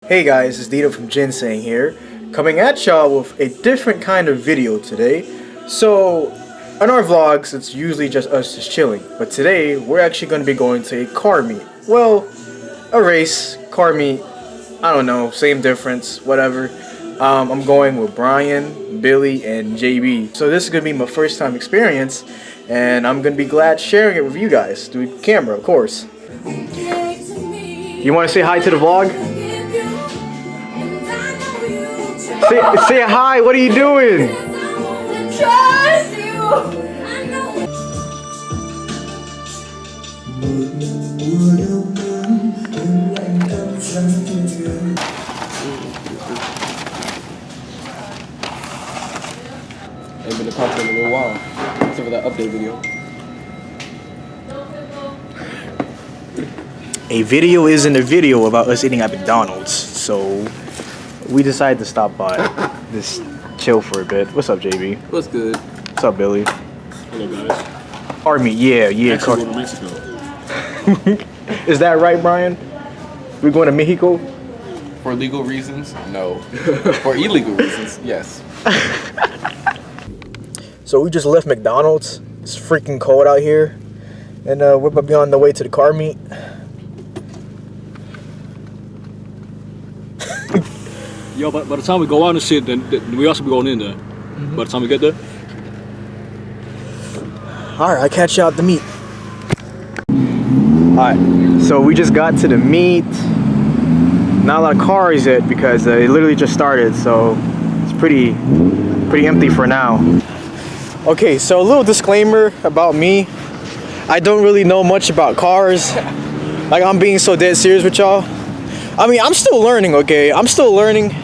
Hey guys, it's Dito from GinSeng here, coming at y'all with a different kind of video today. So, on our vlogs, it's usually just us just chilling, but today we're actually going to be going to a car meet. Well, a race, car meet, I don't know, same difference, whatever. I'm going with Brian, Billy, and JB. So this is going to be my first time experience, and I'm going to be glad sharing it with you guys, through the camera, of course. You want to say hi to the vlog? Say hi, what are you doing? Trust you. Ain't been to concert in a little while, except for that update video. A video isn't a video about us eating at McDonald's, so we decided to stop by, just chill for a bit. What's up, JB? What's good? What's up, Billy? Hello guys. Army, yeah. Actually going to Mexico. Is that right, Brian? We're going to Mexico? For legal reasons, no. For illegal reasons, yes. So we just left McDonald's. It's freaking cold out here, and we're about to be on the way to the car meet. Yo, but by the time we go out and shit, then we also be going in there. By the time we get there. Alright, I'll catch you out at the meet. Alright, so we just got to the meet. Not a lot of cars yet because it literally just started, so it's pretty empty for now. Okay, so a little disclaimer about me. I don't really know much about cars. Like, I'm being so dead serious with y'all. I mean, I'm still learning, okay? I'm still learning.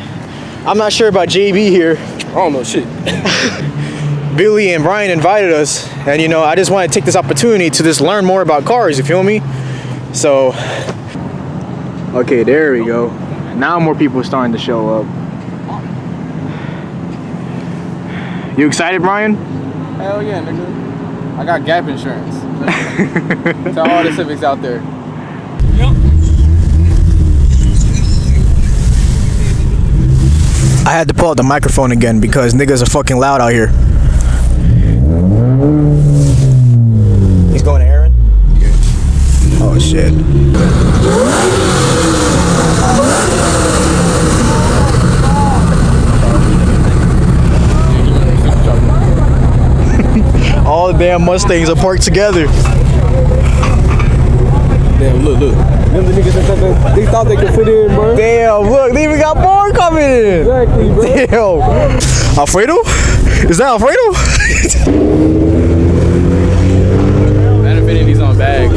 I'm not sure about JB here. I don't know shit. Billy and Brian invited us, and you know, I just want to take this opportunity to just learn more about cars, you feel me? So, okay, there we go. Now more people are starting to show up. You excited, Brian? Hell yeah, nigga. I got gap insurance. To all the civics out there. I had to pull out the microphone again because niggas are fucking loud out here. He's going to Aaron? Oh shit. All the damn Mustangs are parked together. Damn, look. Them the niggas they thought they could fit in, bro. Damn, look, they even got more coming in. Exactly, bro. Damn. Alfredo? Is that Alfredo? That infinity's on bag, bro.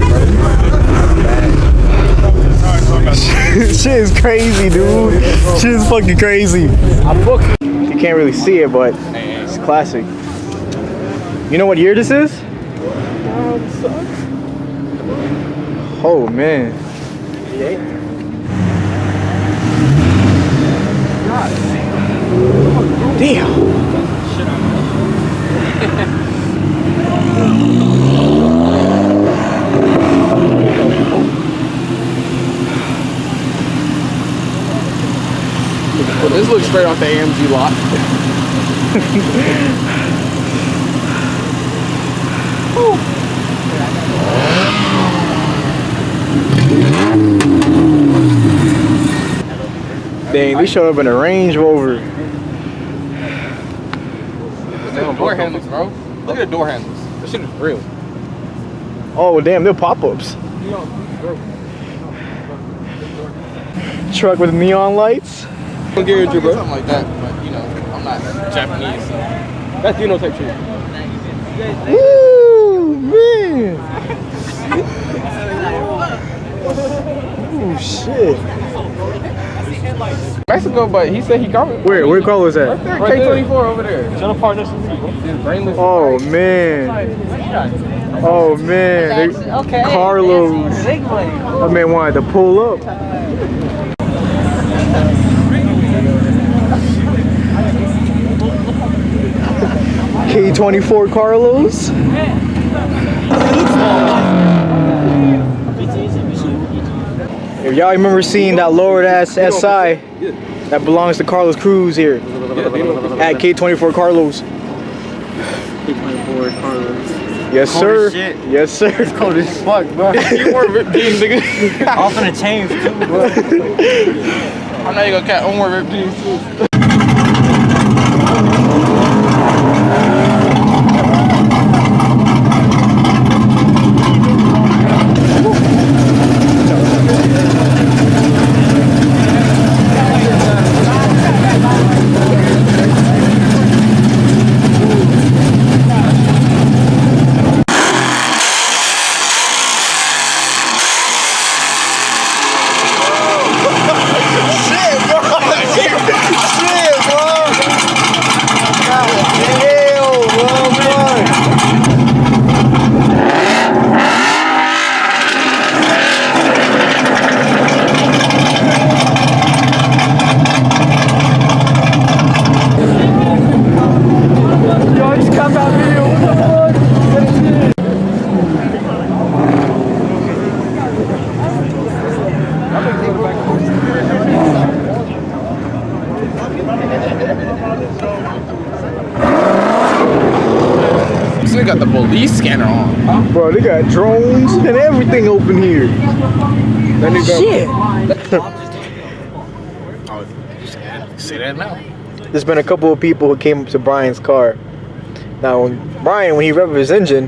Shit is crazy, dude. Shit is fucking crazy. I booked. You can't really see it, but it's classic. You know what year this is? Oh man. Damn. Well, this looks straight off the AMG lot. Dang, we showed up in a Range Rover. Damn, door handles, bro. Look at the door handles. This shit is real. Oh damn, they're pop-ups. Truck with neon lights. I'll give you, bro. Something like that, but you know, I'm not Japanese, so that's you know type shit. Woo, man. Oh shit. Mexico, but he said he coming. Where car was that? Right there, K24 over there. Oh man. Oh man. Okay. Carlos. I man wanted to pull up. K24 Carlos. If Y'all remember seeing that lowered ass SI Yeah. that belongs to Carlos Cruz here at K24 Carlos? K24 Carlos. Yes, Cold sir. as shit. Yes, sir. Cold as fuck, bro. You wore ripped jeans, nigga. Off in the chains too, bro. I'm not even gonna cat. I'm more ripped jeans too. They got the police scanner on. Bro, they got drones and everything open here. That nigga. Shit. Oh, say that now. There's been a couple of people who came up to Brian's car. Now, when he revs his engine,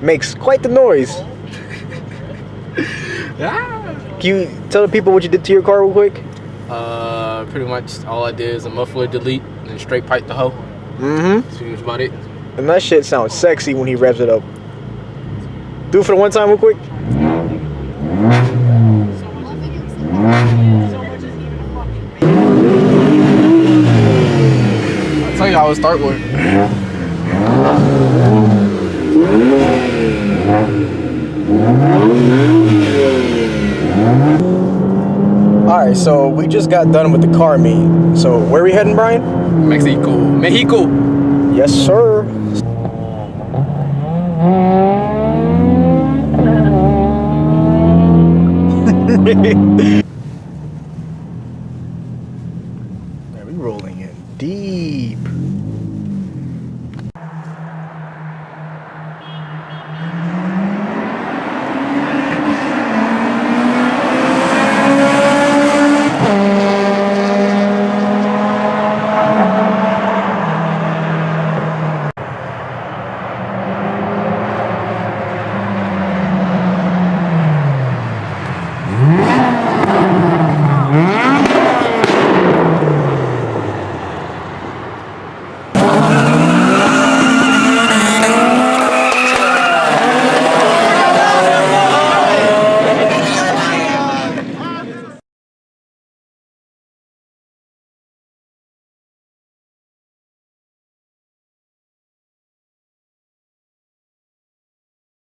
makes quite the noise. Can you tell the people what you did to your car real quick? Pretty much all I did is a muffler delete and straight pipe the hoe. Mm-hmm. That's pretty much about it. And that shit sounds sexy when he revs it up. Do it for the one time real quick. I'll tell you how it start with. Alright, so we just got done with the car meet. So where are we heading, Brian? Mexico. Yes, sir.